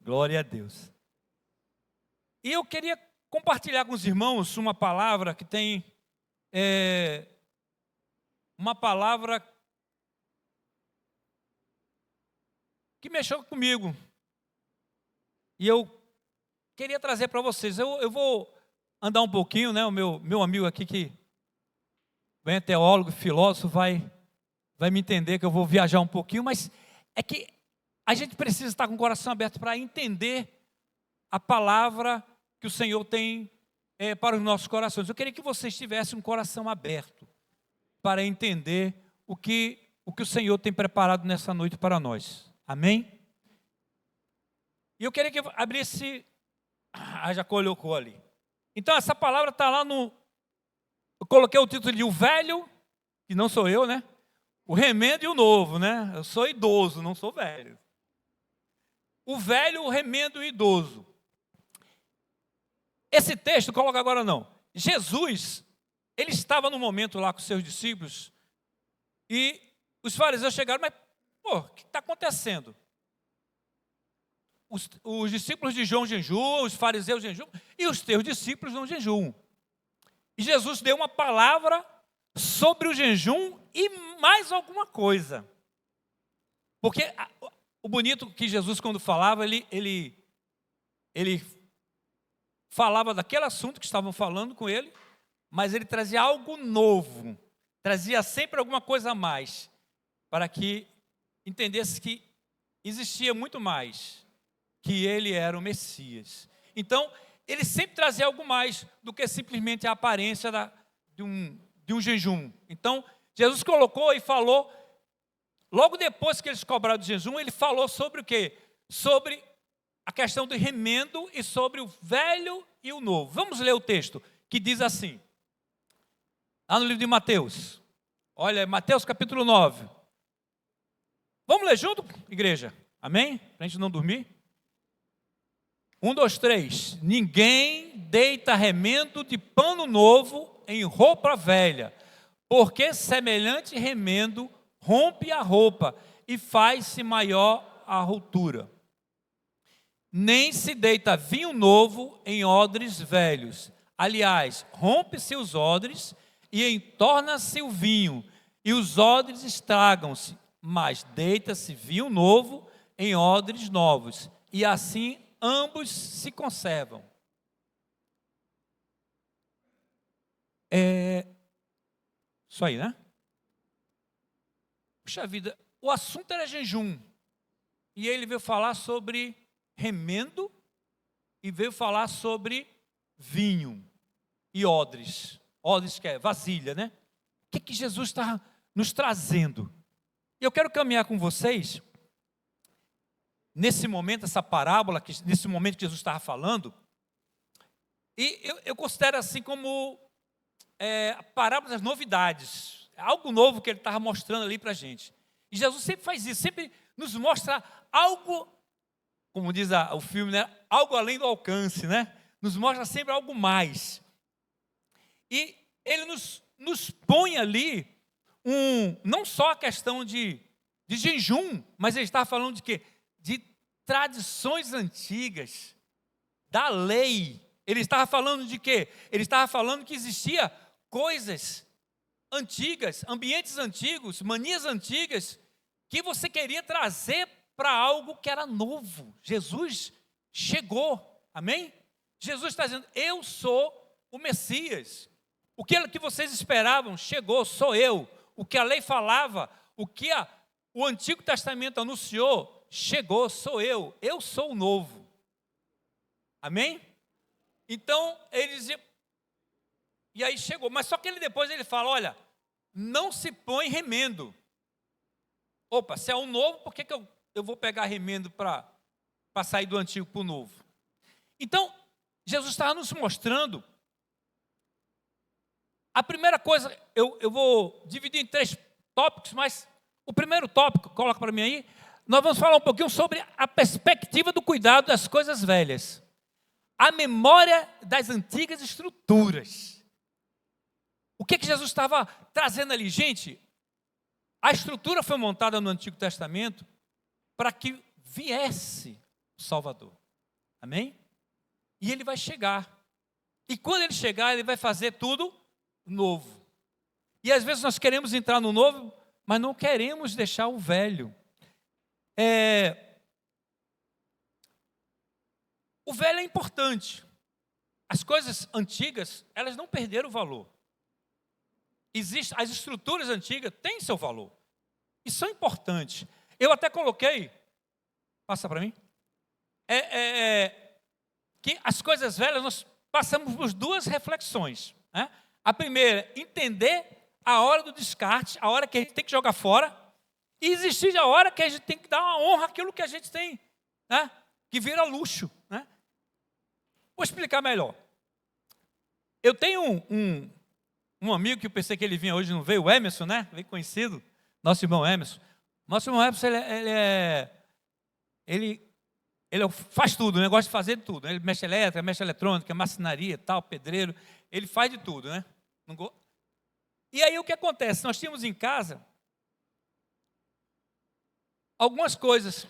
Glória a Deus. E eu queria compartilhar com os irmãos uma palavra que tem, uma palavra que mexeu comigo. E eu queria trazer para vocês. Eu vou andar um pouquinho, né? O meu amigo aqui que é teólogo, filósofo, vai me entender que eu vou viajar um pouquinho, mas é que a gente precisa estar com o coração aberto para entender a palavra que o Senhor tem para os nossos corações. Eu queria que vocês tivessem um coração aberto para entender o que o Senhor tem preparado nessa noite para nós. Amém? E eu queria que eu abrisse... já colocou ali. Então essa palavra está lá no... Eu coloquei o título de O Velho, que não sou eu, né? O Remendo e o Novo, né? Eu sou idoso, não sou velho. O velho, o remendo e o idoso. Esse texto, coloca agora não. Jesus, ele estava no momento lá com os seus discípulos e os fariseus chegaram, mas, o que está acontecendo? Os discípulos de João jejuam, os fariseus jejuam e os teus discípulos não jejuam. E Jesus deu uma palavra sobre o jejum e mais alguma coisa. Porque o bonito que Jesus, quando falava, ele falava daquele assunto que estavam falando com ele, mas ele trazia algo novo, trazia sempre alguma coisa a mais, para que entendesse que existia muito mais, que ele era o Messias. Então, ele sempre trazia algo mais do que simplesmente a aparência de um jejum. Então, Jesus colocou e falou, logo depois que eles cobraram do jejum, ele falou sobre o quê? Sobre a questão do remendo e sobre o velho e o novo. Vamos ler o texto, que diz assim, lá no livro de Mateus. Olha, Mateus capítulo 9. Vamos ler junto, igreja? Amém? Para a gente não dormir. 1, 2, 3. Ninguém deita remendo de pano novo em roupa velha, porque semelhante remendo rompe a roupa e faz-se maior a ruptura. Nem se deita vinho novo em odres velhos. Aliás, rompe-se os odres e entorna-se o vinho, e os odres estragam-se, mas deita-se vinho novo em odres novos, e assim ambos se conservam. Isso aí, né? Puxa vida, o assunto era jejum. E ele veio falar sobre remendo e veio falar sobre vinho e odres. Odres que é vasilha, né? O que Jesus está nos trazendo? E eu quero caminhar com vocês nesse momento, essa parábola, nesse momento que Jesus estava falando. E eu considero assim como a parábola das novidades. Algo novo que ele estava mostrando ali para a gente. E Jesus sempre faz isso, sempre nos mostra algo, como diz o filme, né? Algo além do alcance, né? Nos mostra sempre algo mais. E ele nos põe ali, não só a questão de jejum, mas ele estava falando de quê? De tradições antigas, da lei. Ele estava falando de quê? Ele estava falando que existia coisas antigas, ambientes antigos, manias antigas, que você queria trazer para algo que era novo. Jesus chegou, amém? Jesus está dizendo, eu sou o Messias. O que vocês esperavam chegou, sou eu. O que a lei falava, o que o Antigo Testamento anunciou, chegou, sou eu. Eu sou o novo. Amém? Então, ele dizia, e aí chegou, mas só que depois ele fala, olha, não se põe remendo. Opa, se é o novo, por que eu vou pegar remendo para sair do antigo para o novo? Então, Jesus estava nos mostrando, a primeira coisa, eu vou dividir em 3 tópicos, mas o primeiro tópico, coloca para mim aí, nós vamos falar um pouquinho sobre a perspectiva do cuidado das coisas velhas. A memória das antigas estruturas. O que Jesus estava trazendo ali? Gente, a estrutura foi montada no Antigo Testamento para que viesse o Salvador. Amém? E ele vai chegar. E quando ele chegar, ele vai fazer tudo novo. E às vezes nós queremos entrar no novo, mas não queremos deixar o velho. O velho é importante. As coisas antigas, elas não perderam o valor. As estruturas antigas têm seu valor. E são importantes. Eu até coloquei, passa para mim, que as coisas velhas, nós passamos por duas reflexões. Né? A primeira, entender a hora do descarte, a hora que a gente tem que jogar fora, e existir a hora que a gente tem que dar uma honra àquilo que a gente tem, né? Que vira luxo. Né? Vou explicar melhor. Eu tenho um amigo que eu pensei que ele vinha hoje, não veio, o Emerson, né? Bem conhecido, nosso irmão Emerson. Nosso irmão Emerson, ele faz tudo, né? Gosta de fazer tudo. Ele mexe elétrica, mexe eletrônica, marcenaria, tal, pedreiro. Ele faz de tudo, né? E aí o que acontece? Nós tínhamos em casa algumas coisas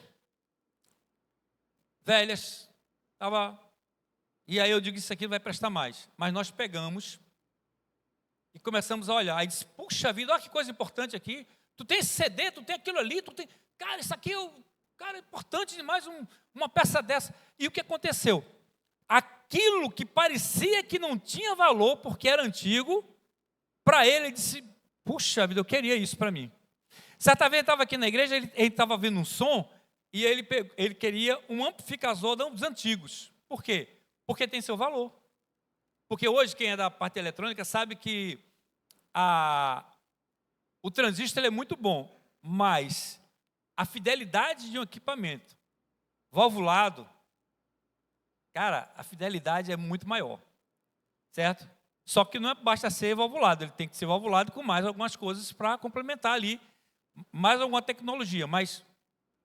velhas, e aí eu digo, isso aqui não vai prestar mais. Mas nós pegamos e começamos a olhar. Aí disse, puxa vida, olha que coisa importante aqui. Tu tem esse CD, tu tem aquilo ali, tu tem... Cara, isso aqui é importante demais uma peça dessa. E o que aconteceu? Aquilo que parecia que não tinha valor, porque era antigo, para ele disse, puxa vida, eu queria isso para mim. Certa vez ele estava aqui na igreja, ele estava ouvindo um som, e ele queria um amplificador dos antigos. Por quê? Porque tem seu valor. Porque hoje, quem é da parte eletrônica sabe que o transistor é muito bom, mas a fidelidade de um equipamento valvulado, cara, a fidelidade é muito maior, certo? Só que não basta ser valvulado, ele tem que ser valvulado com mais algumas coisas para complementar ali, mais alguma tecnologia, mas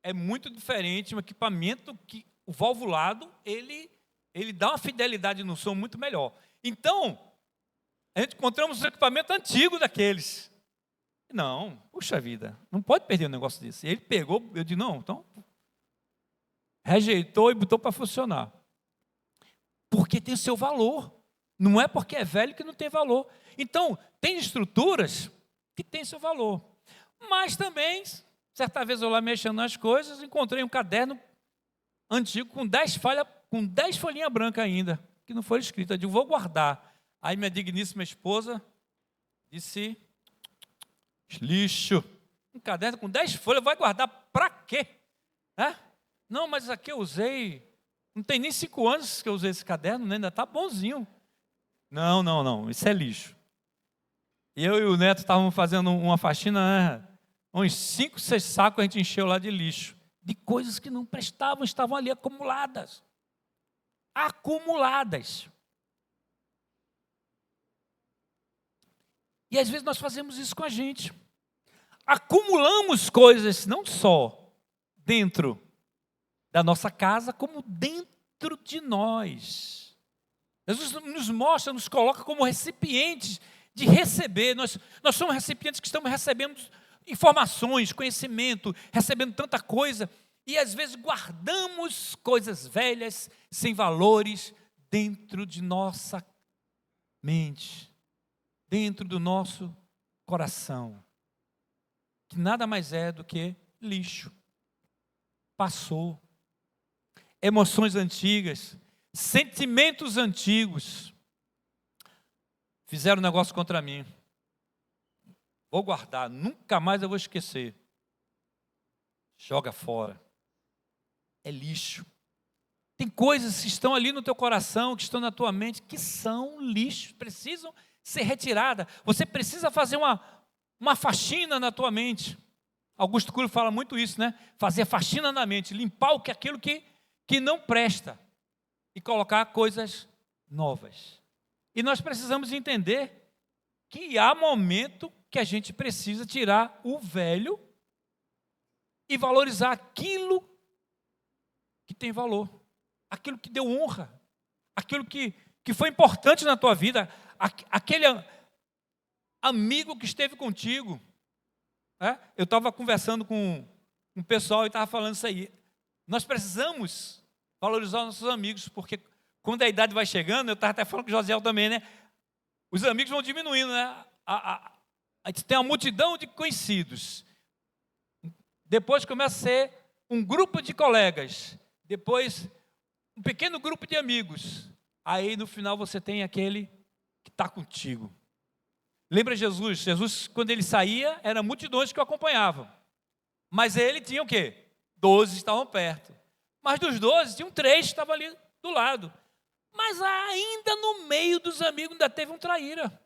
é muito diferente um equipamento que o valvulado, ele dá uma fidelidade no som muito melhor. Então, a gente encontramos um equipamento antigo daqueles. Não, puxa vida, não pode perder um negócio desse. Ele pegou, eu disse, não, então, rejeitou e botou para funcionar. Porque tem o seu valor. Não é porque é velho que não tem valor. Então, tem estruturas que têm seu valor. Mas também, certa vez eu lá mexendo nas coisas, encontrei um caderno antigo com 10 folhinhas brancas ainda, que não foram escritas. Eu digo, vou guardar. Aí minha digníssima esposa disse, lixo, um caderno com 10 folhas, vai guardar para quê? Não, mas isso aqui eu usei, não tem nem 5 anos que eu usei esse caderno, né? Ainda está bonzinho. Não, isso é lixo. Eu e o Neto estávamos fazendo uma faxina, né? Uns 5, 6 sacos a gente encheu lá de lixo, de coisas que não prestavam, estavam ali acumuladas. E às vezes nós fazemos isso com a gente. Acumulamos coisas não só dentro da nossa casa, como dentro de nós. Jesus nos mostra, nos coloca como recipientes de receber. Nós somos recipientes que estamos recebendo informações, conhecimento, recebendo tanta coisa, e às vezes guardamos coisas velhas, sem valores, dentro de nossa mente, dentro do nosso coração, que nada mais é do que lixo. Passou. Emoções antigas, sentimentos antigos, fizeram um negócio contra mim. Vou guardar, nunca mais eu vou esquecer. Joga fora. É lixo. Tem coisas que estão ali no teu coração, que estão na tua mente, que são lixo, precisam ser retiradas. Você precisa fazer uma faxina na tua mente. Augusto Cury fala muito isso, né? Fazer faxina na mente, limpar aquilo que não presta e colocar coisas novas. E nós precisamos entender que há momento que a gente precisa tirar o velho e valorizar aquilo que tem valor, aquilo que deu honra, aquilo que foi importante na tua vida, aquele amigo que esteve contigo. Eu estava conversando com um pessoal e estava falando isso aí. Nós precisamos valorizar os nossos amigos, porque quando a idade vai chegando, eu estava até falando com o Josiel também, né? Os amigos vão diminuindo, né? A gente tem uma multidão de conhecidos. Depois começa a ser um grupo de colegas. Depois, um pequeno grupo de amigos. Aí, no final, você tem aquele que está contigo. Lembra Jesus? Jesus, quando ele saía, eram multidões que o acompanhavam. Mas ele tinha o quê? 12 estavam perto. Mas dos 12, tinham 3 que estavam ali do lado. Mas ainda no meio dos amigos ainda teve um traíra.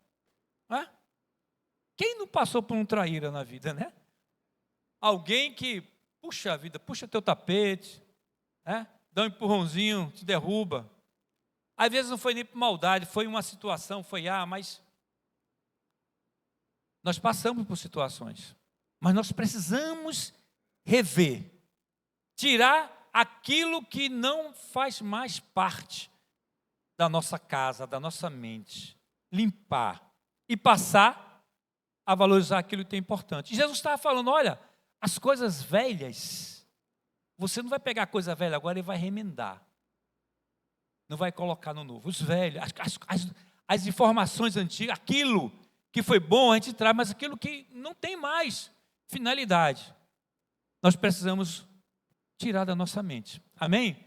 Né? Quem não passou por um traíra na vida, né? Alguém que, puxa a vida, puxa teu tapete, né? Dá um empurrãozinho, te derruba. Às vezes não foi nem por maldade, foi uma situação, mas nós passamos por situações. Mas nós precisamos rever, tirar aquilo que não faz mais parte da nossa casa, da nossa mente, limpar e passar a valorizar aquilo que é importante. E Jesus estava falando, olha, as coisas velhas, você não vai pegar a coisa velha agora e vai remendar. Não vai colocar no novo. Os velhos, as informações antigas, aquilo que foi bom a gente traz, mas aquilo que não tem mais finalidade, nós precisamos tirar da nossa mente. Amém?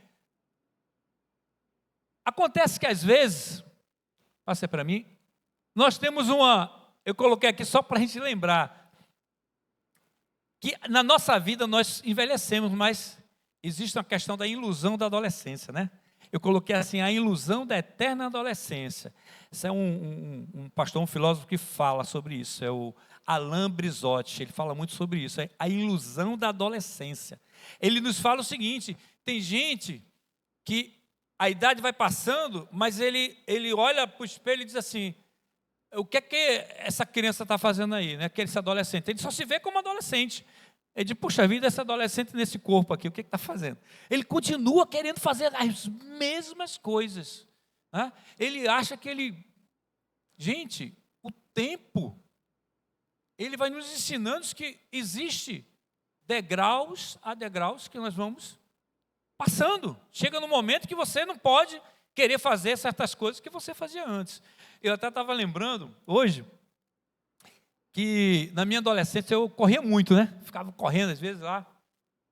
Acontece que às vezes, passa para mim, nós temos eu coloquei aqui só para a gente lembrar, que na nossa vida nós envelhecemos, mas existe uma questão da ilusão da adolescência, né? Eu coloquei assim, a ilusão da eterna adolescência. Isso é um pastor, um filósofo que fala sobre isso, é o Alain Brizotti, ele fala muito sobre isso, é a ilusão da adolescência. Ele nos fala o seguinte, tem gente que a idade vai passando, mas ele olha para o espelho e diz assim, o que é que essa criança está fazendo aí, né? Esse adolescente, ele só se vê como adolescente. Ele diz, puxa vida, esse adolescente nesse corpo aqui, o que está fazendo? Ele continua querendo fazer as mesmas coisas. Né? Ele acha que Gente, o tempo, ele vai nos ensinando que existe degraus a degraus que nós vamos passando. Chega no momento que você não pode querer fazer certas coisas que você fazia antes. Eu até estava lembrando, hoje, que na minha adolescência eu corria muito, né? Ficava correndo às vezes lá.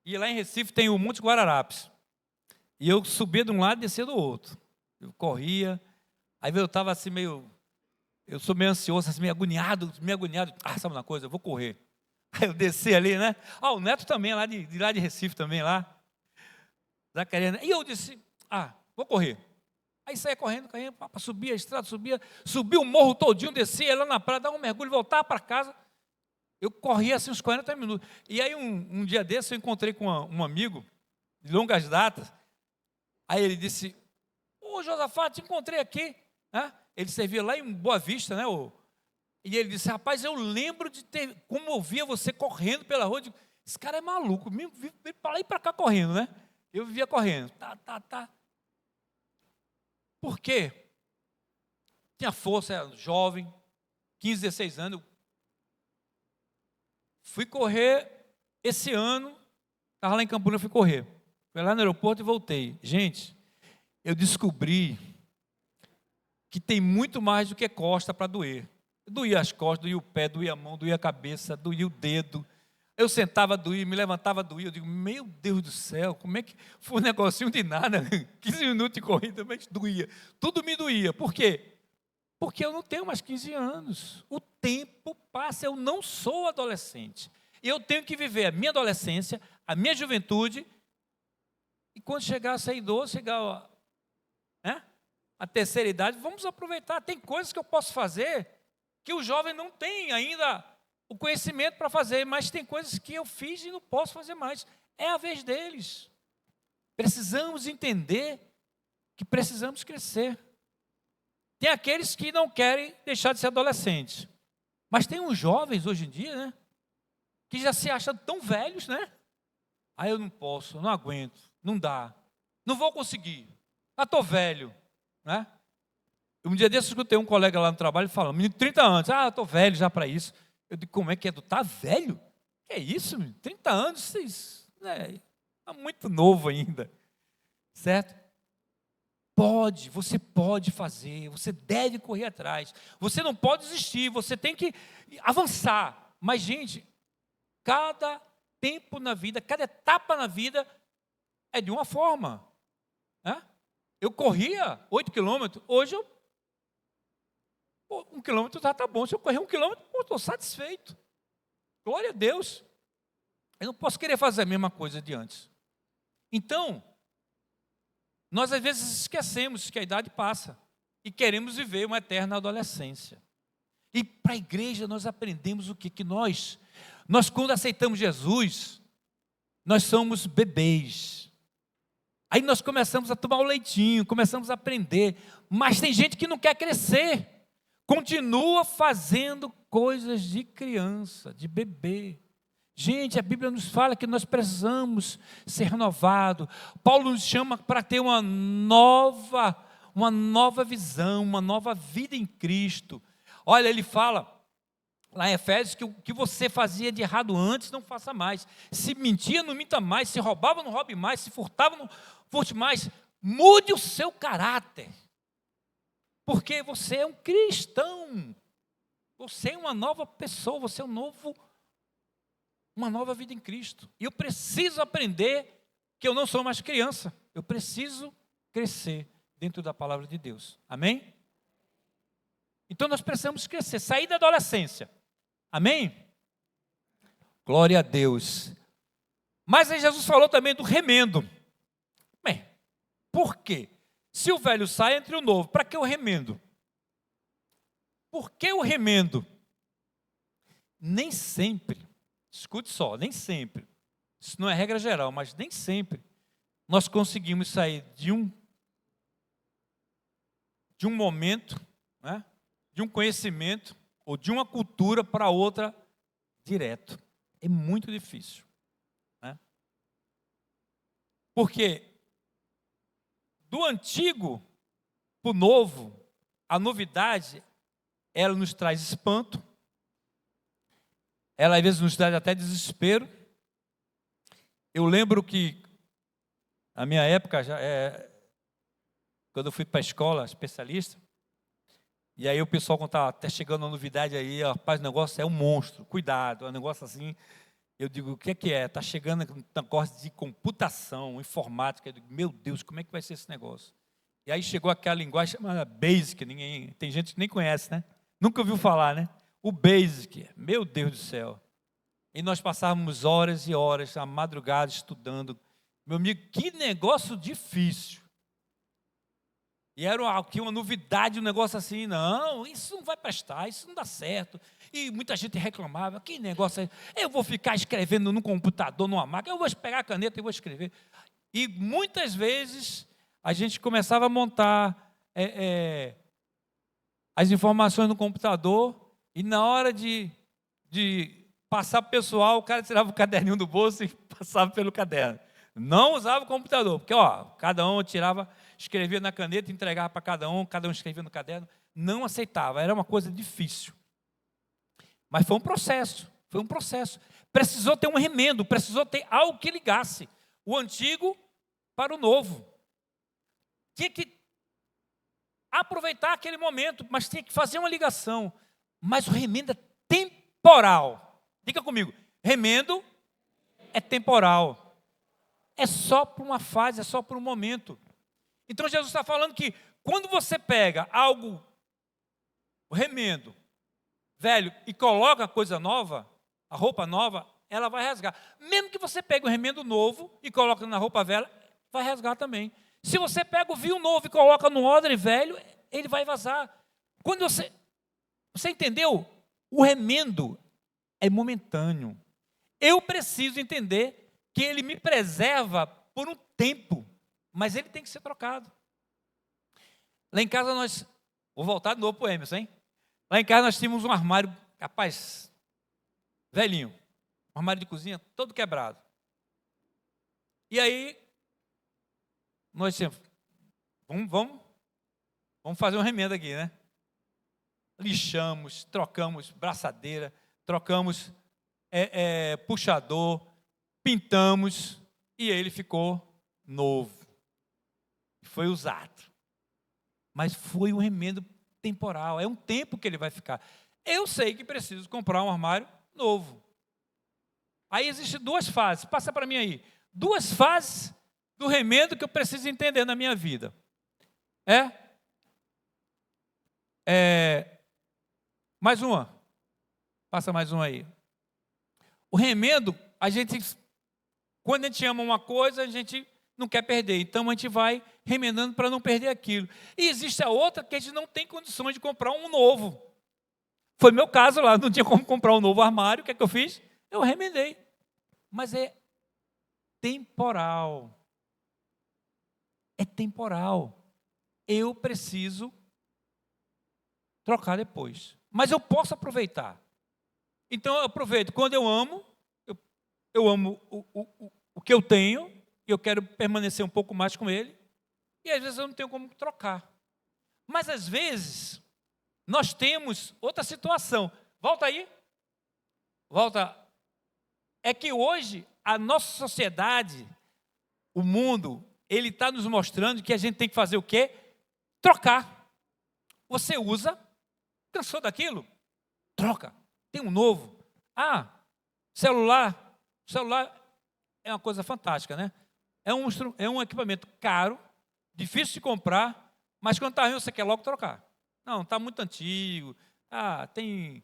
E lá em Recife tem o Monte Guararapes. E eu subia de um lado e descia do outro. Eu corria. Aí eu estava assim eu sou meio ansioso, assim, meio agoniado. Sabe uma coisa? Eu vou correr. Aí eu desci ali, né? O Neto também, lá de Recife também, lá. Zacarias. E eu disse, vou correr. Aí saía correndo, subia a estrada, subia o morro todinho, descia lá na praia, dava um mergulho, voltava para casa. Eu corria assim uns 40 minutos. E aí um dia desse eu encontrei com um amigo, de longas datas. Aí ele disse, Josafá, te encontrei aqui. Ele servia lá em Boa Vista, né? E ele disse, rapaz, eu lembro de como eu via você correndo pela rua. Esse cara é maluco, vem para lá e para cá correndo, né? Eu vivia correndo. Tá. Por quê? Tinha força, era jovem, 15, 16 anos. Fui correr esse ano, estava lá em Campinas, fui correr. Fui lá no aeroporto e voltei. Gente, eu descobri que tem muito mais do que costa para doer. Doía as costas, doía o pé, doía a mão, doía a cabeça, doía o dedo. Eu sentava, doía, me levantava, doía. Eu digo, meu Deus do céu, como é que foi um negocinho de nada? 15 minutos de corrida, mas doía. Tudo me doía. Por quê? Porque eu não tenho mais 15 anos. O tempo passa, eu não sou adolescente. Eu tenho que viver a minha adolescência, a minha juventude, e quando chegar a ser idoso, chegar a terceira idade, vamos aproveitar. Tem coisas que eu posso fazer que o jovem não tem ainda o conhecimento para fazer, mas tem coisas que eu fiz e não posso fazer mais. É a vez deles. Precisamos entender que precisamos crescer. Tem aqueles que não querem deixar de ser adolescentes, mas tem uns jovens hoje em dia, né, que já se acham tão velhos, né? Eu não posso, não aguento, não dá, não vou conseguir, estou velho, né? Um dia desses eu escutei um colega lá no trabalho falando, menino de 30 anos, eu estou velho já para isso. Eu digo, como é que é? Tu está velho? Que é isso, menino? 30 anos, está muito novo ainda. certo? Pode, você pode fazer, você deve correr atrás. Você não pode desistir, você tem que avançar. Mas, gente, cada tempo na vida, cada etapa na vida é de uma forma, né? Eu corria 8 quilômetros, hoje 1 quilômetro já está bom. Se eu correr 1 quilômetro, eu estou satisfeito. Glória a Deus. Eu não posso querer fazer a mesma coisa de antes. Então, nós às vezes esquecemos que a idade passa e queremos viver uma eterna adolescência. E para a igreja nós aprendemos o quê? Que nós quando aceitamos Jesus, nós somos bebês. Aí nós começamos a tomar o leitinho, começamos a aprender, mas tem gente que não quer crescer, continua fazendo coisas de criança, de bebê. Gente, a Bíblia nos fala que nós precisamos ser renovados. Paulo nos chama para ter uma nova visão, uma nova vida em Cristo. Olha, ele fala lá em Efésios que o que você fazia de errado antes, não faça mais. Se mentia, não minta mais. Se roubava, não roube mais. Se furtava, não furte mais. Mude o seu caráter. Porque você é um cristão. Você é uma nova pessoa, você é uma nova vida em Cristo. E eu preciso aprender que eu não sou mais criança. Eu preciso crescer dentro da palavra de Deus. Amém? Então nós precisamos crescer, sair da adolescência. Amém? Glória a Deus. Mas aí Jesus falou também do remendo. Bem, por quê? Se o velho sai, entre o novo. Para que o remendo? Por que o remendo? Nem sempre, escute só, nem sempre, isso não é regra geral, mas nem sempre nós conseguimos sair de um momento, né, de um conhecimento ou de uma cultura para outra direto. É muito difícil, né? Porque do antigo para o novo, a novidade, ela nos traz espanto, ela às vezes nos traz até desespero. Eu lembro que, na minha época, quando eu fui para a escola especialista, e aí o pessoal contava, até chegando uma novidade aí, rapaz, o negócio é um monstro, cuidado, é um negócio assim. Eu digo, o que é? Está chegando um negócio de computação, informática. Eu digo, meu Deus, como é que vai ser esse negócio? E aí chegou aquela linguagem chamada Basic, tem gente que nem conhece, né? Nunca ouviu falar, né? O Basic, meu Deus do céu. E nós passávamos horas e horas, a madrugada, estudando. Meu amigo, que negócio difícil. E era uma novidade, um negócio assim, não, isso não vai prestar, isso não dá certo. E muita gente reclamava, que negócio é? Eu vou ficar escrevendo no computador, numa máquina, eu vou pegar a caneta e vou escrever. E muitas vezes a gente começava a montar as informações no computador, e na hora de passar para o pessoal, o cara tirava o caderninho do bolso e passava pelo caderno. Não usava o computador, porque cada um escrevia na caneta, entregava para cada um escrevia no caderno. Não aceitava, era uma coisa difícil. Mas foi um processo. Precisou ter um remendo, precisou ter algo que ligasse o antigo para o novo. Tinha que aproveitar aquele momento, mas tinha que fazer uma ligação. Mas o remendo é temporal. Diga comigo, remendo é temporal. É só por uma fase, é só por um momento. Então Jesus está falando que quando você pega algo, o remendo, velho, e coloca a coisa nova, a roupa nova, ela vai rasgar. Mesmo que você pegue o remendo novo e coloque na roupa velha, vai rasgar também. Se você pega o vinho novo e coloca no odre velho, ele vai vazar. Quando você entendeu? O remendo é momentâneo. Eu preciso entender que ele me preserva por um tempo, mas ele tem que ser trocado. Lá em casa vou voltar de novo para o Emerson, hein? Lá em casa nós tínhamos um armário, rapaz, velhinho, um armário de cozinha todo quebrado. E aí, nós tínhamos, vamos fazer um remendo aqui, né? Lixamos, trocamos braçadeira, trocamos puxador, pintamos e ele ficou novo. foi usado. Mas foi um remendo temporal, é um tempo que ele vai ficar. Eu sei que preciso comprar um armário novo. Aí existem duas fases, passa para mim aí. Duas fases do remendo que eu preciso entender na minha vida. Mais uma. Passa mais uma aí. O remendo, quando a gente ama uma coisa, a gente não quer perder. Então a gente vai remendando para não perder aquilo. E existe a outra que a gente não tem condições de comprar um novo. Foi meu caso lá, não tinha como comprar um novo armário. O que é que eu fiz? Eu remendei. Mas é temporal. É temporal. Eu preciso trocar depois. Mas eu posso aproveitar. Então eu aproveito. Quando eu amo o que eu tenho, eu quero permanecer um pouco mais com ele, e às vezes eu não tenho como trocar. Mas às vezes, nós temos outra situação. Volta aí. Volta. É que hoje, a nossa sociedade, o mundo, ele está nos mostrando que a gente tem que fazer o quê? Trocar. Você usa, cansou daquilo? Troca. Tem um novo. Celular. Celular é uma coisa fantástica, né? É um equipamento caro, difícil de comprar, mas quando está ruim você quer logo trocar. Não, está muito antigo. Tem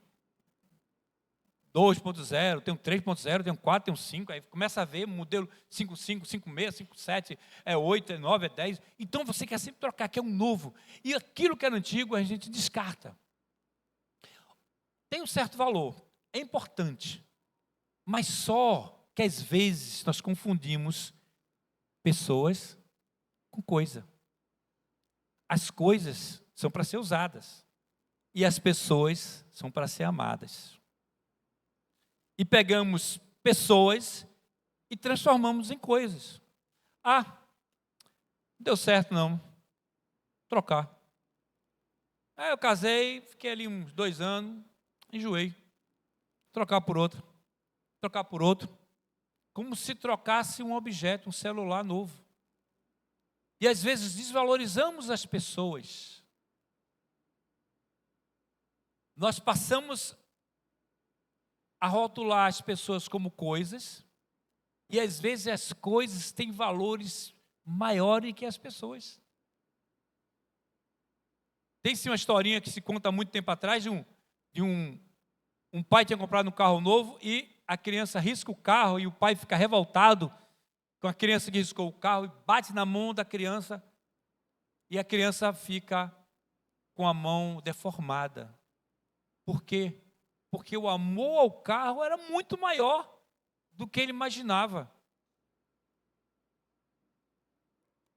2.0, tem um 3.0, tem um 4, tem um 5, aí começa a ver modelo 5.5, 5.6, 5.7, 8, 9, 10. Então você quer sempre trocar, quer um novo. E aquilo que era antigo a gente descarta. Tem um certo valor, é importante, mas só que às vezes nós confundimos pessoas com coisa. As coisas são para ser usadas e as pessoas são para ser amadas. E pegamos pessoas e transformamos em coisas. Não deu certo não, trocar. Eu casei, fiquei ali uns 2 anos, enjoei. Trocar por outro. Como se trocasse um objeto, um celular novo. E às vezes desvalorizamos as pessoas. Nós passamos a rotular as pessoas como coisas, e às vezes as coisas têm valores maiores que as pessoas. Tem-se uma historinha que se conta há muito tempo atrás de um pai que tinha comprado um carro novo e a criança risca o carro e o pai fica revoltado com a criança que riscou o carro e bate na mão da criança e a criança fica com a mão deformada. Por quê? Porque o amor ao carro era muito maior do que ele imaginava.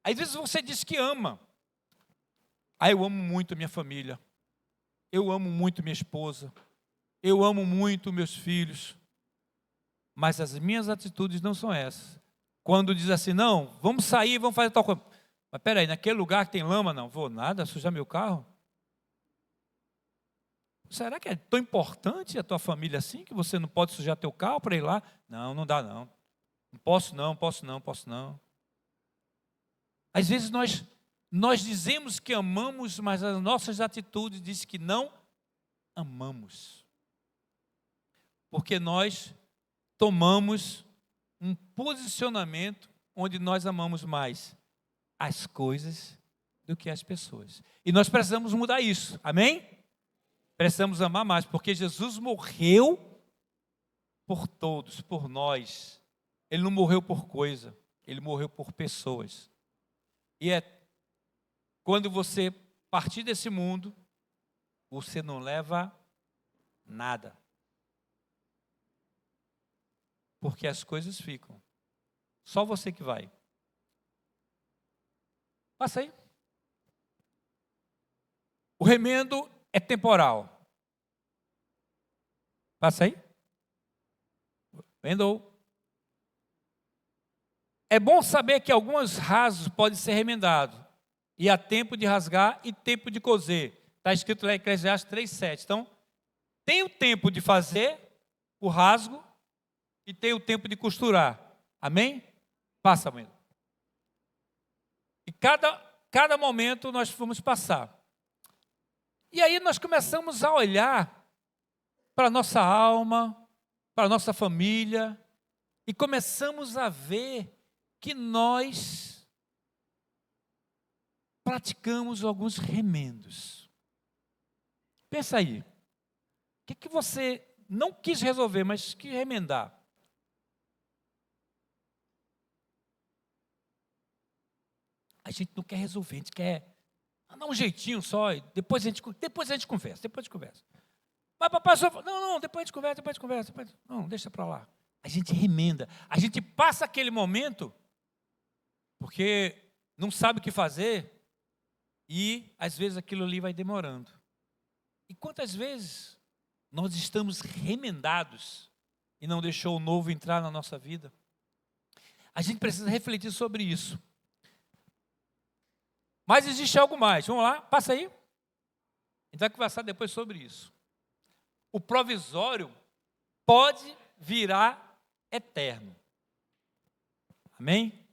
Às vezes você diz que ama. Eu amo muito a minha família. Eu amo muito minha esposa. Eu amo muito meus filhos. Mas as minhas atitudes não são essas. Quando diz assim, não, vamos sair, vamos fazer tal coisa. Mas peraí, naquele lugar que tem lama, não vou nada, sujar meu carro. Será que é tão importante a tua família assim, que você não pode sujar teu carro para ir lá? Não, não dá não. Não posso não. Às vezes nós dizemos que amamos, mas as nossas atitudes dizem que não amamos. Porque nós tomamos um posicionamento onde nós amamos mais as coisas do que as pessoas. E nós precisamos mudar isso, amém? Precisamos amar mais, porque Jesus morreu por todos, por nós. Ele não morreu por coisa, ele morreu por pessoas. E quando você partir desse mundo, você não leva nada. Porque as coisas ficam. Só você que vai. Passa aí. O remendo é temporal. Passa aí. Remendou. É bom saber que alguns rasgos podem ser remendados. E há tempo de rasgar e tempo de coser. Está escrito lá em Eclesiastes 3:7. Então, tem o tempo de fazer o rasgo e tem o tempo de costurar. Amém? Passa, mãe. E cada cada momento nós fomos passar. E aí nós começamos a olhar para a nossa alma, para a nossa família, e começamos a ver que nós praticamos alguns remendos. Pensa aí, o que você não quis resolver, mas quis remendar? A gente não quer resolver, a gente quer dar um jeitinho só, e depois a gente conversa. Mas papai só fala, não, depois a gente conversa. Não, deixa para lá. A gente remenda, a gente passa aquele momento, porque não sabe o que fazer, e às vezes aquilo ali vai demorando. E quantas vezes nós estamos remendados e não deixou o novo entrar na nossa vida? A gente precisa refletir sobre isso. Mas existe algo mais. Vamos lá, passa aí. A gente vai conversar depois sobre isso. O provisório pode virar eterno. Amém?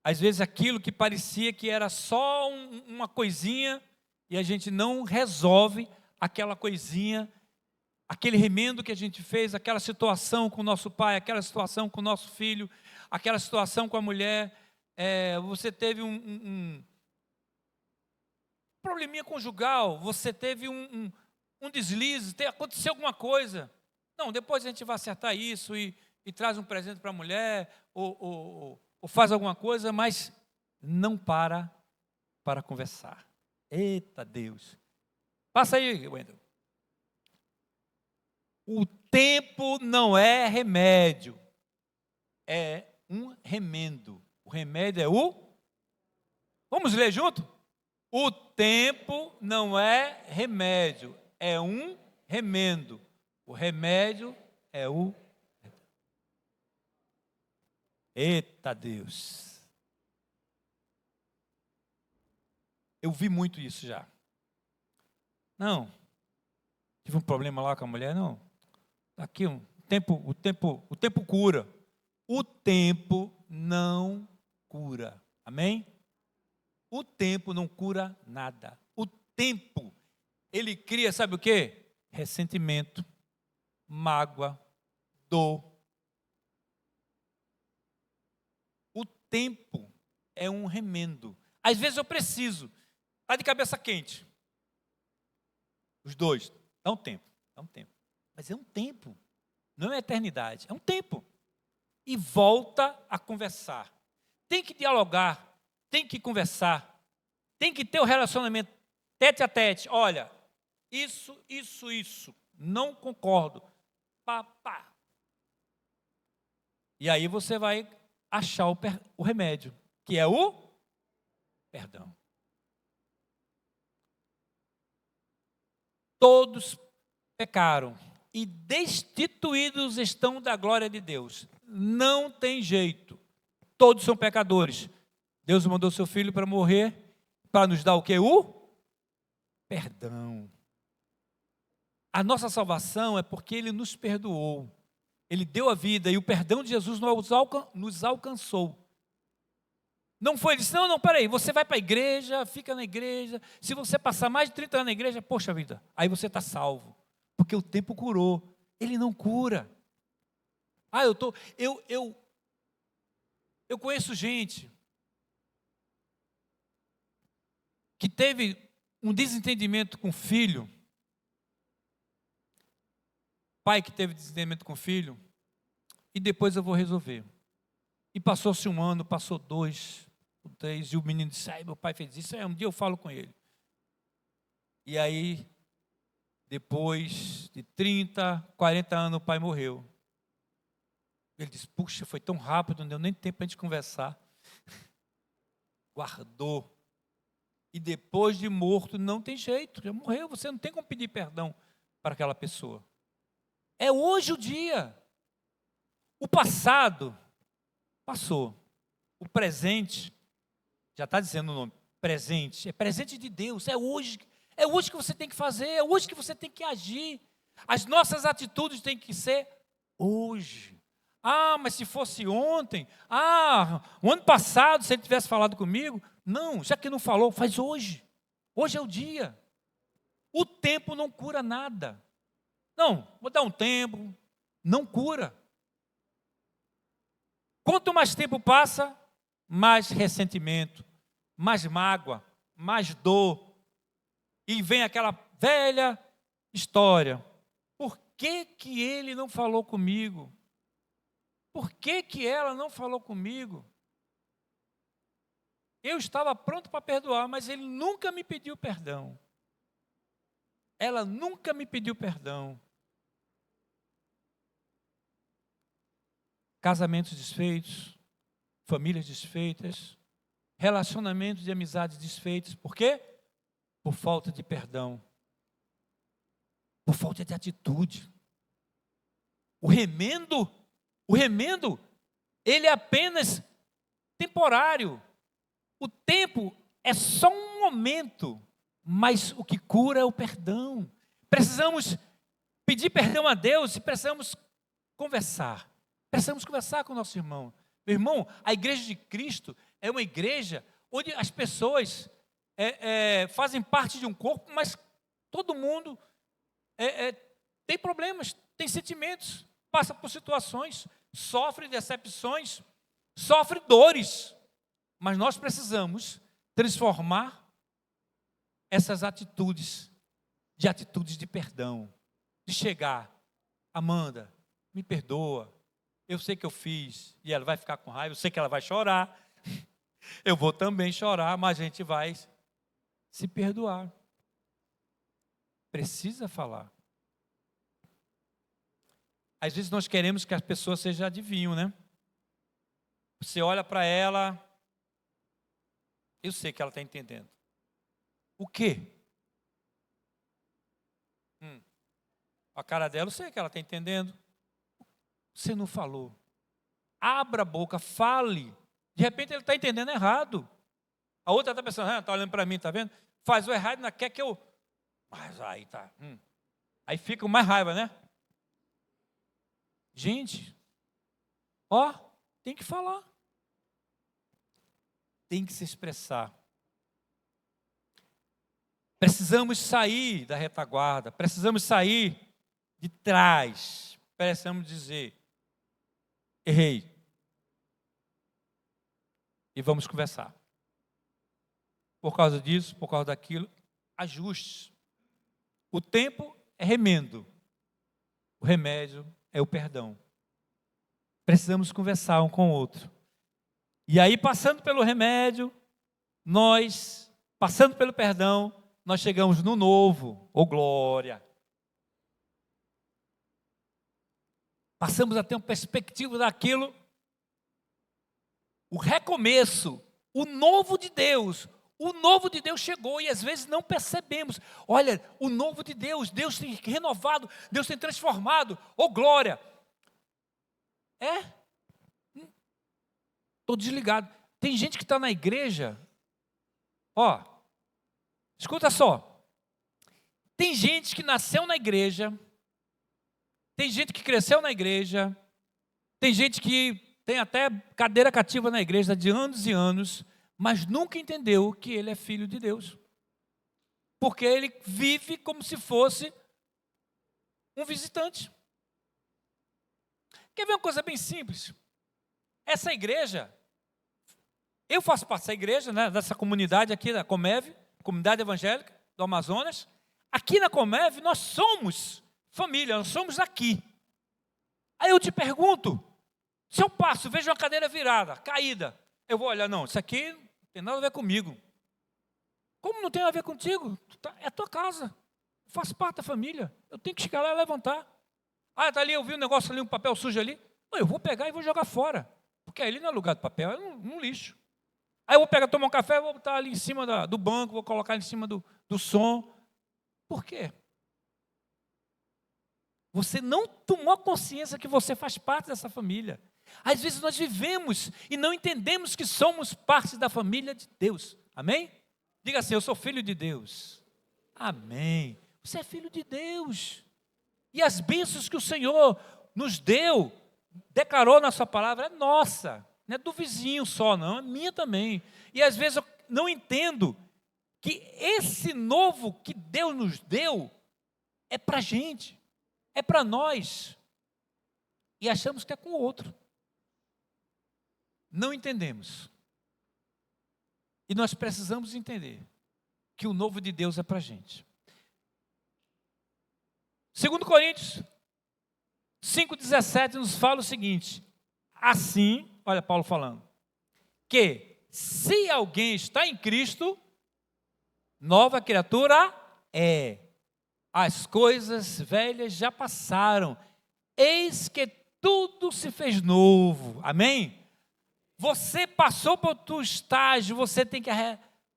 Às vezes aquilo que parecia que era só uma coisinha, e a gente não resolve aquela coisinha, aquele remendo que a gente fez, aquela situação com o nosso pai, aquela situação com o nosso filho, aquela situação com a mulher. Você teve um probleminha conjugal, você teve um deslize, aconteceu alguma coisa. Não, depois a gente vai acertar isso e traz um presente para a mulher, ou faz alguma coisa, mas não para conversar. Eita Deus. Passa aí, Wendel. O tempo não é remédio, é um remendo. O remédio é o... Vamos ler junto? O tempo não é remédio, é um remendo. O remédio é o... Eita Deus. Eu vi muito isso já. Não, tive um problema lá com a mulher, não. Aqui o tempo cura. O tempo não cura. Amém? O tempo não cura nada. O tempo, ele cria, sabe o quê? Ressentimento, mágoa, dor. O tempo é um remendo. Às vezes eu preciso. Está de cabeça quente. Os dois. Dá um tempo. Mas é um tempo. Não é eternidade. É um tempo. E volta a conversar. Tem que dialogar. Tem que conversar. Tem que ter o relacionamento tete a tete. Olha, isso. Não concordo. Pá. E aí você vai achar o remédio, que é o perdão. Todos pecaram e destituídos estão da glória de Deus. Não tem jeito. Todos são pecadores. Deus mandou seu filho para morrer, para nos dar o quê? O perdão. A nossa salvação é porque Ele nos perdoou. Ele deu a vida e o perdão de Jesus nos alcançou. Não foi, ele disse, não, peraí, você vai para a igreja, fica na igreja, se você passar mais de 30 anos na igreja, poxa vida, aí você está salvo, porque o tempo curou, ele não cura. Eu conheço gente que teve um desentendimento com o filho, pai que teve desentendimento com o filho, e depois eu vou resolver. E passou-se 1 ano, passou 2, 3, e o menino disse, meu pai fez isso, um dia eu falo com ele. E aí, depois de 30, 40 anos, o pai morreu. Ele disse, puxa, foi tão rápido, não deu nem tempo para a gente conversar. Guardou. E depois de morto, não tem jeito, já morreu, você não tem como pedir perdão para aquela pessoa. É hoje o dia. O passado passou. O presente, já está dizendo o nome, presente, é presente de Deus, é hoje que você tem que fazer, é hoje que você tem que agir. As nossas atitudes têm que ser hoje. Ah, mas se fosse ontem. Ah, o ano passado, se ele tivesse falado comigo. Não, já que não falou, faz hoje. Hoje é o dia. O tempo não cura nada. Não, vou dar um tempo. Não cura. Quanto mais tempo passa, mais ressentimento, mais mágoa, mais dor. E vem aquela velha história. Por que que ele não falou comigo? Por que que ela não falou comigo? Eu estava pronto para perdoar, mas ele nunca me pediu perdão. Ela nunca me pediu perdão. Casamentos desfeitos, famílias desfeitas, relacionamentos de amizades desfeitos. Por quê? Por falta de perdão. Por falta de atitude. O remendo, ele é apenas temporário. O tempo é só um momento, mas o que cura é o perdão. Precisamos pedir perdão a Deus e precisamos conversar. Precisamos conversar com o nosso irmão. Meu irmão, a igreja de Cristo é uma igreja onde as pessoas fazem parte de um corpo, mas todo mundo tem problemas, tem sentimentos, passa por situações, sofre decepções, sofre dores. Mas nós precisamos transformar essas atitudes de perdão, de chegar, Amanda, me perdoa, eu sei que eu fiz, e ela vai ficar com raiva, eu sei que ela vai chorar, eu vou também chorar, mas a gente vai se perdoar. Precisa falar. Às vezes nós queremos que as pessoas sejam adivinho, né? Você olha para ela, eu sei que ela está entendendo. O quê? A cara dela, eu sei que ela está entendendo. Você não falou. Abra a boca, fale. De repente ele está entendendo errado. A outra está pensando, está olhando para mim, está vendo? Faz o errado, não quer que eu... Mas aí tá. Aí fica com mais raiva, né? Gente, tem que falar. Tem que se expressar. Precisamos sair da retaguarda, precisamos sair de trás. Precisamos dizer, errei. E vamos conversar. Por causa disso, por causa daquilo, ajustes. O tempo é remendo. O remédio é o perdão. Precisamos conversar um com o outro. E aí, passando pelo remédio, passando pelo perdão, nós chegamos no novo, glória. Passamos a ter uma perspectiva daquilo, o recomeço, o novo de Deus. O novo de Deus chegou e às vezes não percebemos. Olha, o novo de Deus tem renovado, Deus tem transformado. Glória! Estou desligado. Tem gente que está na igreja, escuta só. Tem gente que nasceu na igreja, tem gente que cresceu na igreja, tem gente que tem até cadeira cativa na igreja de anos e anos, mas nunca entendeu que ele é filho de Deus. Porque ele vive como se fosse um visitante. Quer ver uma coisa bem simples? Essa igreja, eu faço parte dessa igreja, né, dessa comunidade aqui da Comev, comunidade evangélica do Amazonas. Aqui na Comev nós somos família, nós somos aqui. Aí eu te pergunto, se eu passo, vejo uma cadeira virada, caída, eu vou olhar, não, isso aqui não tem nada a ver comigo. Como não tem a ver contigo? É a tua casa, faz parte da família, eu tenho que chegar lá e levantar. Está ali, eu vi um negócio ali, um papel sujo ali, eu vou pegar e vou jogar fora, porque ali não é lugar de papel, é um lixo. Aí eu vou pegar, tomar um café, vou botar ali em cima do banco, vou colocar em cima do som. Por quê? Você não tomou consciência que você faz parte dessa família. Às vezes nós vivemos e não entendemos que somos parte da família de Deus. Amém? Diga assim, eu sou filho de Deus. Amém. Você é filho de Deus. E as bênçãos que o Senhor nos deu, declarou na sua palavra é nossa, não é do vizinho só, não, é minha também. E às vezes eu não entendo que esse novo que Deus nos deu é para a gente, é para nós. E achamos que é com o outro. Não entendemos. E nós precisamos entender que o novo de Deus é para a gente. 2 Coríntios 5,17 nos fala o seguinte: assim, olha Paulo falando, que se alguém está em Cristo, nova criatura é. As coisas velhas já passaram, eis que tudo se fez novo. Amém? Você passou por teu estágio, você tem que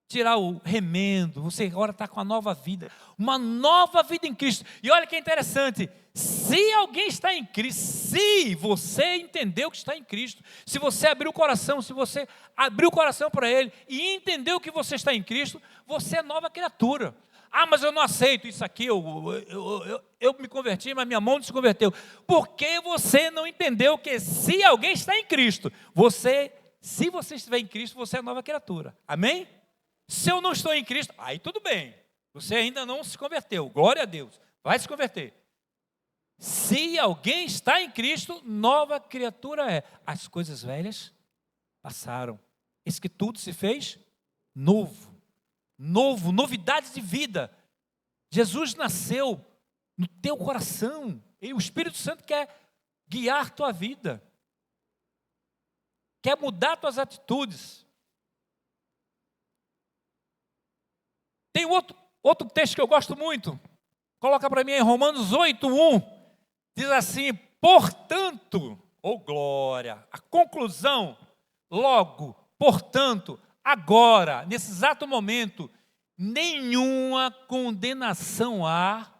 tirar o remendo, você agora está com uma nova vida em Cristo. E olha que interessante, se alguém está em Cristo, se você entendeu que está em Cristo, se você abriu o coração, se você abriu o coração para Ele e entendeu que você está em Cristo, você é nova criatura. Ah, mas eu não aceito isso aqui, eu me converti, mas minha mão não se converteu. Porque você não entendeu que se alguém está em Cristo, se você estiver em Cristo, você é nova criatura. Amém? Se eu não estou em Cristo, aí tudo bem. Você ainda não se converteu, glória a Deus, vai se converter. Se alguém está em Cristo, nova criatura é. As coisas velhas passaram. Eis que tudo se fez novo. Novidades de vida. Jesus nasceu no teu coração. E o Espírito Santo quer guiar tua vida. Quer mudar tuas atitudes. Tem outro texto que eu gosto muito. Coloca para mim em Romanos 8:1. Diz assim: portanto, glória, a conclusão, logo, portanto, agora, nesse exato momento, nenhuma condenação há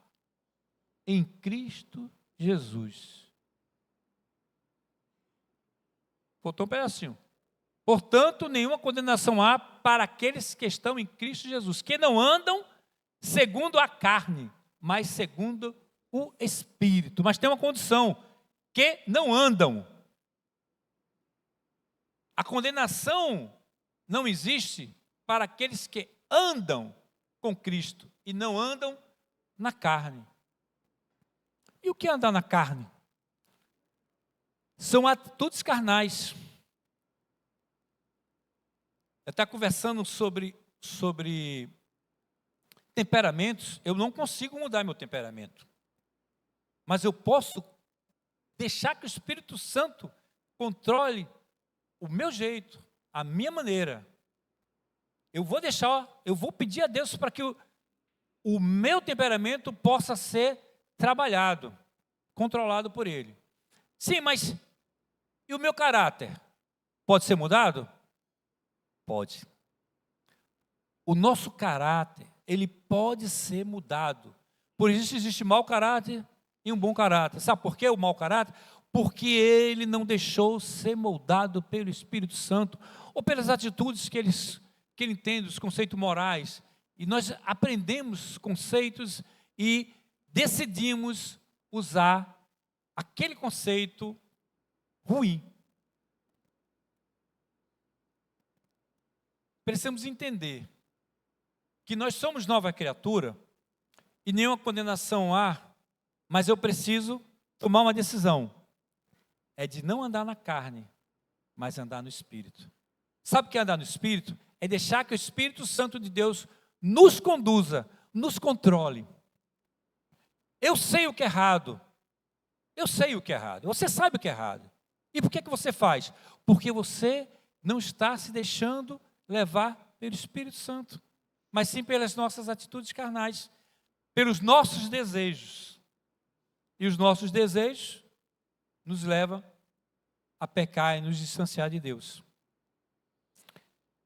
em Cristo Jesus. Faltou um pedacinho. Portanto, nenhuma condenação há para aqueles que estão em Cristo Jesus, que não andam segundo a carne, mas segundo o Espírito. Mas tem uma condição, que não andam. A condenação não existe para aqueles que andam com Cristo e não andam na carne. E o que é andar na carne? São atitudes carnais. Eu estava conversando sobre temperamentos. Eu não consigo mudar meu temperamento. Mas eu posso deixar que o Espírito Santo controle o meu jeito, a minha maneira. Eu vou pedir a Deus para que o meu temperamento possa ser trabalhado, controlado por Ele. Sim, mas e o meu caráter? Pode ser mudado? Pode. O nosso caráter, ele pode ser mudado. Por isso existe mau caráter e um bom caráter. Sabe por quê o mau caráter? Porque ele não deixou ser moldado pelo Espírito Santo ou pelas atitudes que ele entende, os conceitos morais. E nós aprendemos conceitos e decidimos usar aquele conceito ruim. Precisamos entender que nós somos nova criatura e nenhuma condenação há, mas eu preciso tomar uma decisão. É de não andar na carne, mas andar no Espírito. Sabe o que é andar no Espírito? É deixar que o Espírito Santo de Deus nos conduza, nos controle. Eu sei o que é errado. Eu sei o que é errado. Você sabe o que é errado. E por que você faz? Porque você não está se deixando levar pelo Espírito Santo, mas sim pelas nossas atitudes carnais, pelos nossos desejos. E os nossos desejos nos levam a pecar e nos distanciar de Deus.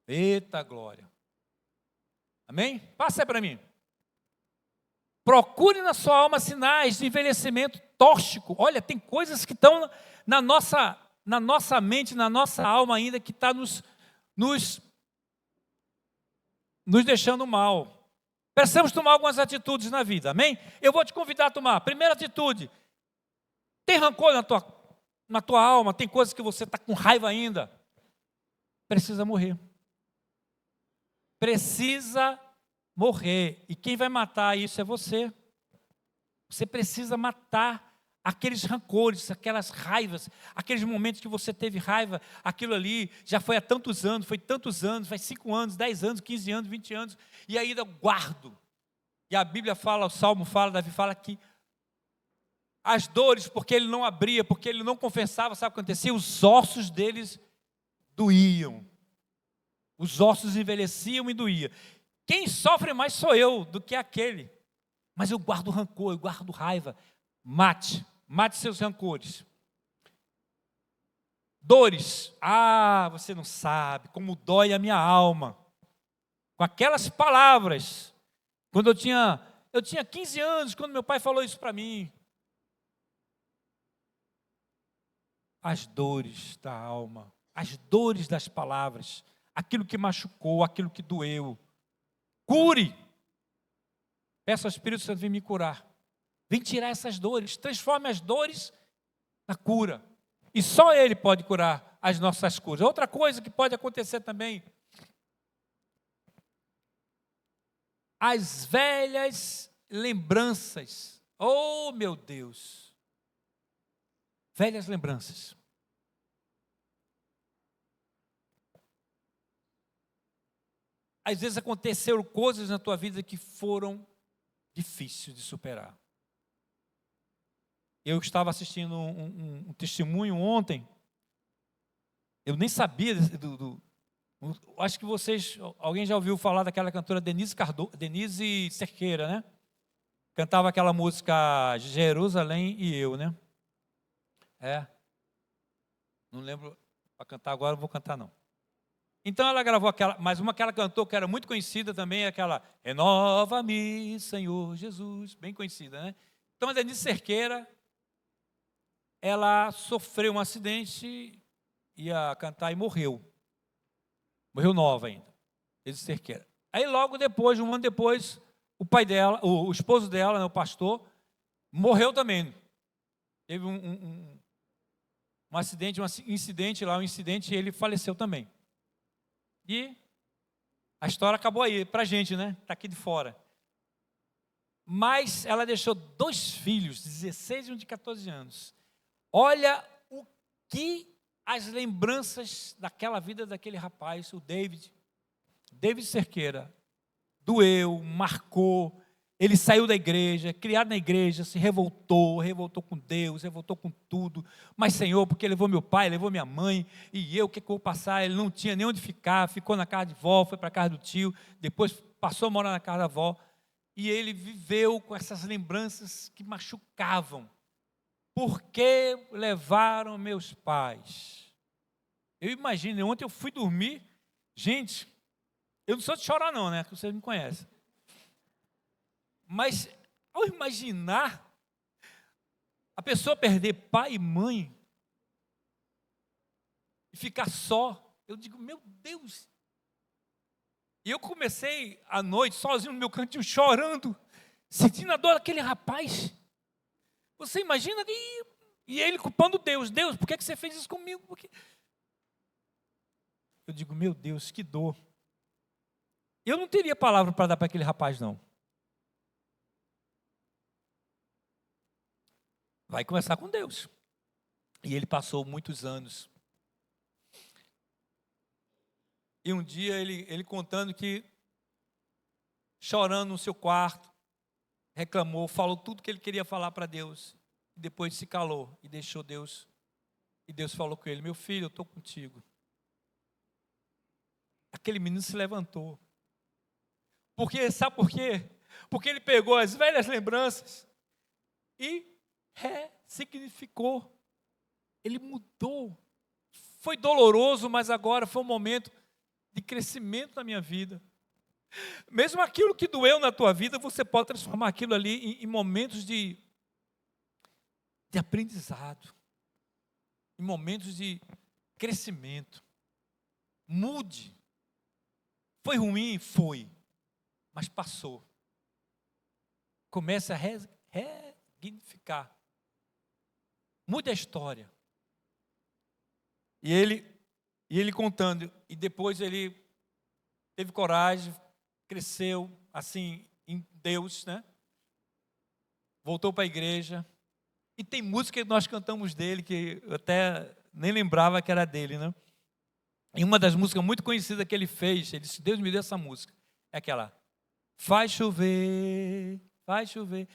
Eita glória. Amém? Passa aí para mim. Procure na sua alma sinais de envelhecimento tóxico. Olha, tem coisas que estão na nossa mente, na nossa alma ainda, que está nos deixando mal. Precisamos tomar algumas atitudes na vida, amém? Eu vou te convidar a tomar. Primeira atitude: tem rancor na tua alma, tem coisas que você está com raiva ainda. Precisa morrer. Precisa morrer. E quem vai matar isso é você. Você precisa matar aqueles rancores, aquelas raivas, aqueles momentos que você teve raiva, aquilo ali já foi há tantos anos, faz 5 anos, 10 anos, 15 anos, 20 anos, e ainda eu guardo. E a Bíblia fala, o Salmo fala, Davi fala que as dores, porque ele não abria, porque ele não confessava, sabe o que acontecia? Os ossos deles doíam. Os ossos envelheciam e doíam. Quem sofre mais sou eu do que aquele. Mas eu guardo rancor, eu guardo raiva. Mate seus rancores. Dores. Você não sabe como dói a minha alma. Com aquelas palavras. Quando eu tinha 15 anos, quando meu pai falou isso para mim. As dores da alma, as dores das palavras, aquilo que machucou, aquilo que doeu. Cure. Peço ao Espírito Santo vir me curar. Vem tirar essas dores, transforme as dores na cura. E só Ele pode curar as nossas curas. Outra coisa que pode acontecer também, as velhas lembranças. Oh, meu Deus! Velhas lembranças. Às vezes aconteceram coisas na tua vida que foram difíceis de superar. Eu estava assistindo um testemunho ontem. Eu nem sabia acho que alguém já ouviu falar daquela cantora Denise Cerqueira, né? Cantava aquela música Jerusalém e Eu, né? Não lembro para cantar agora, não vou cantar não. Então ela gravou mais uma que ela cantou, que era muito conhecida também, aquela Renova-me, Senhor Jesus, bem conhecida, né? Então a Denise Cerqueira, ela sofreu um acidente, ia cantar e morreu. Morreu nova ainda, Denise Cerqueira. Aí logo depois, um ano depois, o pai dela, o esposo dela, né, o pastor, morreu também. Teve um acidente, e ele faleceu também. E a história acabou aí, para a gente, né? Está aqui de fora. Mas ela deixou 2 filhos, 16 e um de 14 anos. Olha o que as lembranças daquela vida daquele rapaz, o David Cerqueira, doeu, marcou. Ele saiu da igreja, criado na igreja, se revoltou com Deus, revoltou com tudo. Mas, Senhor, porque levou meu pai, levou minha mãe, e eu, o que eu vou passar? Ele não tinha nem onde ficar, ficou na casa de vó, foi para a casa do tio, depois passou a morar na casa da avó. E ele viveu com essas lembranças que machucavam. Por que levaram meus pais? Eu imagino, ontem eu fui dormir, gente, eu não sou de chorar não, né, que vocês me conhecem. Mas, ao imaginar a pessoa perder pai e mãe e ficar só, eu digo, meu Deus. E eu comecei à noite, sozinho no meu cantinho, chorando, sentindo a dor daquele rapaz. Você imagina, e ele culpando Deus. Deus, por que você fez isso comigo? Eu digo, meu Deus, que dor. Eu não teria palavra para dar para aquele rapaz, não. Vai conversar com Deus. E ele passou muitos anos. E um dia ele contando que, chorando no seu quarto, reclamou, falou tudo que ele queria falar para Deus. E depois se calou e deixou Deus. E Deus falou com ele, meu filho, eu estou contigo. Aquele menino se levantou. Sabe por quê? Porque ele pegou as velhas lembranças e ressignificou. Ele mudou. Foi doloroso, mas agora foi um momento de crescimento na minha vida. Mesmo aquilo que doeu na tua vida, você pode transformar aquilo ali em momentos de aprendizado, em momentos de crescimento. Mude. Foi ruim? Foi. Mas passou. Comece a ressignificar. Mude a história. E ele contando, e depois ele teve coragem, cresceu assim em Deus, né? Voltou para a igreja. E tem música que nós cantamos dele, que eu até nem lembrava que era dele, né? E uma das músicas muito conhecidas que ele fez, ele disse, Deus me deu essa música, é aquela, faz chover, faz chover.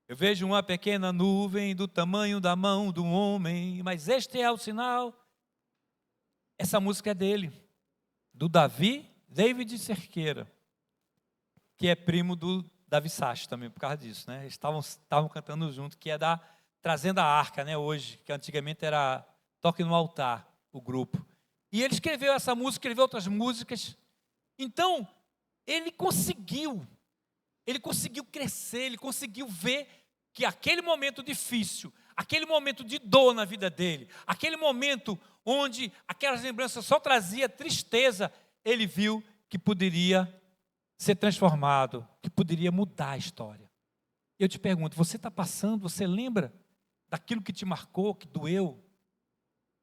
Eu vejo uma pequena nuvem do tamanho da mão do homem, mas este é o sinal. Essa música é dele, do David Cerqueira, que é primo do Davi Sacha também, por causa disso, né? Eles estavam cantando junto, que é trazendo a arca, né? Hoje, que antigamente era Toque no Altar, o grupo. E ele escreveu essa música, escreveu outras músicas. Então, ele conseguiu crescer, ele conseguiu ver que aquele momento difícil, aquele momento de dor na vida dele, aquele momento onde aquelas lembranças só trazia tristeza, ele viu que poderia ser transformado, que poderia mudar a história. Eu te pergunto, você está passando, você lembra daquilo que te marcou, que doeu?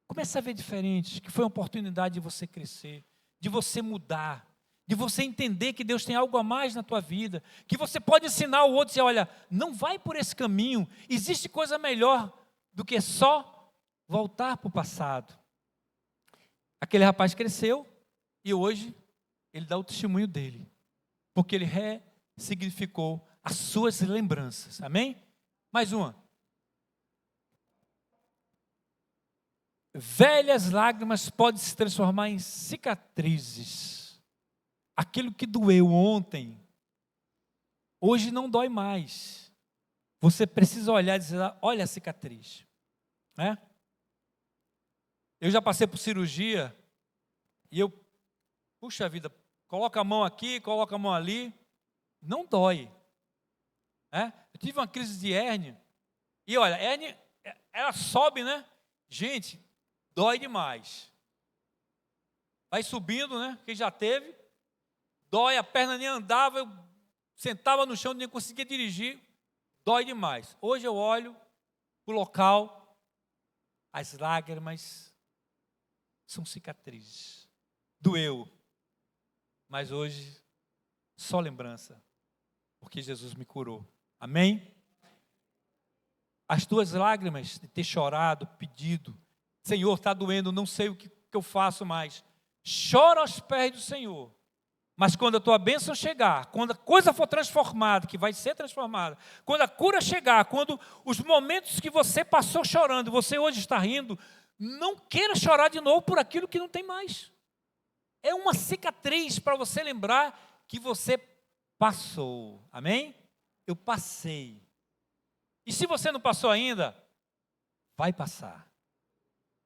Comece a ver diferente, que foi uma oportunidade de você crescer, de você mudar, de você entender que Deus tem algo a mais na tua vida, que você pode ensinar o outro e dizer, olha, não vai por esse caminho, existe coisa melhor do que só voltar para o passado. Aquele rapaz cresceu e hoje ele dá o testemunho dele, porque ele ressignificou as suas lembranças, amém? Mais uma. Velhas lágrimas podem se transformar em cicatrizes. Aquilo que doeu ontem, hoje não dói mais. Você precisa olhar e dizer, olha a cicatriz. Né? Eu já passei por cirurgia e puxa vida, coloca a mão aqui, coloca a mão ali, não dói. Né? Eu tive uma crise de hérnia e olha, hérnia, ela sobe, né? Gente, dói demais. Vai subindo, né? Quem já teve, dói, a perna nem andava, eu sentava no chão, nem conseguia dirigir, dói demais. Hoje eu olho para o local, as lágrimas são cicatrizes. Doeu, mas hoje só lembrança, porque Jesus me curou. Amém? As tuas lágrimas de ter chorado, pedido, Senhor, está doendo, não sei o que eu faço mais. Chora aos pés do Senhor. Mas quando a tua bênção chegar, quando a coisa for transformada, que vai ser transformada, quando a cura chegar, quando os momentos que você passou chorando, você hoje está rindo, não queira chorar de novo por aquilo que não tem mais. É uma cicatriz para você lembrar que você passou. Amém? Eu passei. E se você não passou ainda, vai passar.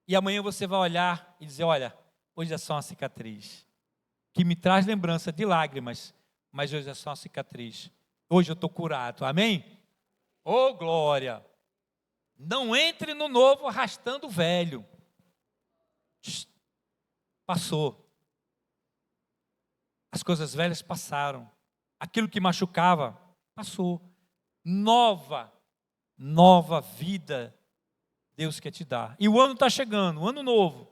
E amanhã você vai olhar e dizer, olha, hoje é só uma cicatriz, que me traz lembrança de lágrimas, mas hoje é só uma cicatriz. Hoje eu estou curado, amém? Oh, glória! Não entre no novo arrastando o velho. Passou. As coisas velhas passaram. Aquilo que machucava, passou. Nova vida Deus quer te dar. E o ano está chegando, o ano novo.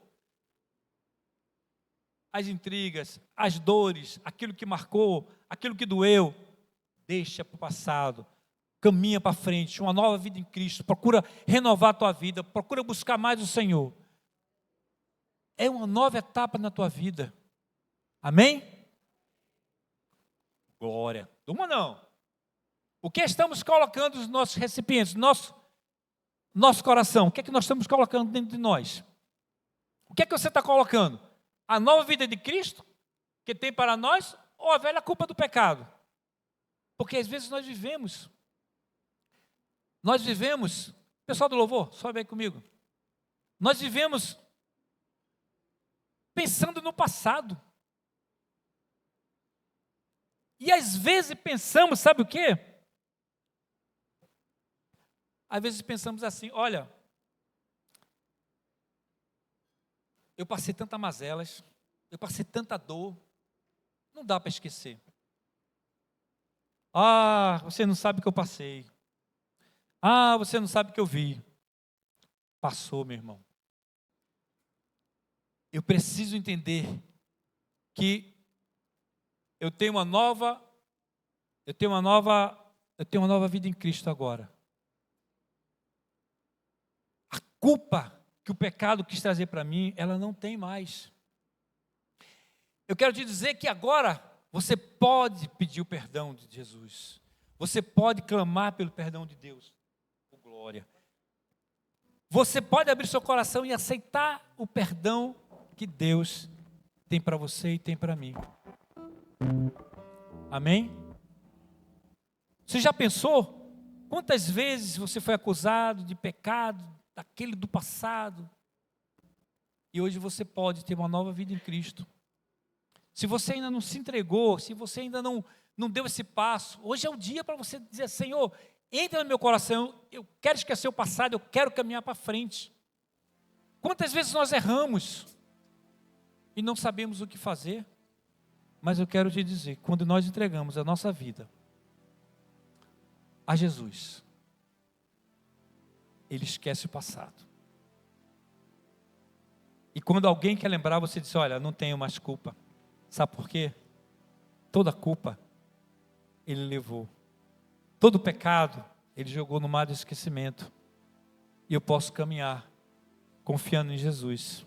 As intrigas, as dores, aquilo que marcou, aquilo que doeu, deixa para o passado. Caminha para frente, uma nova vida em Cristo. Procura renovar a tua vida, procura buscar mais o Senhor. É uma nova etapa na tua vida. Amém? Glória. Uma não. O que estamos colocando nos nossos recipientes, nosso coração, o que é que nós estamos colocando dentro de nós? O que é que você está colocando? A nova vida de Cristo, que tem para nós, ou a velha culpa do pecado? Porque às vezes nós vivemos, pessoal do louvor, sobe aí comigo, nós vivemos pensando no passado. E às vezes pensamos, sabe o quê? Às vezes pensamos assim, olha, eu passei tantas mazelas, eu passei tanta dor, não dá para esquecer. Ah, você não sabe o que eu passei. Ah, você não sabe o que eu vi. Passou, meu irmão. eu preciso entender que eu tenho uma nova vida em Cristo agora. A culpa que o pecado quis trazer para mim, ela não tem mais. Eu quero te dizer que agora você pode pedir o perdão de Jesus. Você pode clamar pelo perdão de Deus. Oh, glória. Você pode abrir seu coração e aceitar o perdão que Deus tem para você e tem para mim. Amém? Você já pensou quantas vezes você foi acusado de pecado, daquele do passado, e hoje você pode ter uma nova vida em Cristo? Se você ainda não se entregou, se você ainda não deu esse passo, hoje é o dia para você dizer: Senhor, entra no meu coração, eu quero esquecer o passado, eu quero caminhar para frente. Quantas vezes nós erramos e não sabemos o que fazer? Mas eu quero te dizer, quando nós entregamos a nossa vida a Jesus, Ele esquece o passado. E quando alguém quer lembrar, você diz: olha, não tenho mais culpa. Sabe por quê? Toda culpa Ele levou. Todo pecado Ele jogou no mar do esquecimento. E eu posso caminhar confiando em Jesus.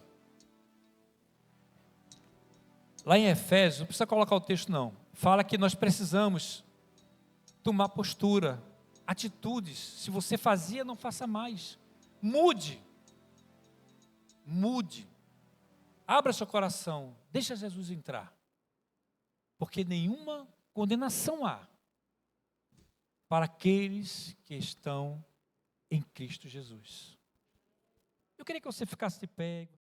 Lá em Efésios, não precisa colocar o texto não, fala que nós precisamos tomar postura, atitudes. Se você fazia, não faça mais. Mude. Abra seu coração, deixa Jesus entrar. Porque nenhuma condenação há para aqueles que estão em Cristo Jesus. Eu queria que você ficasse de pé.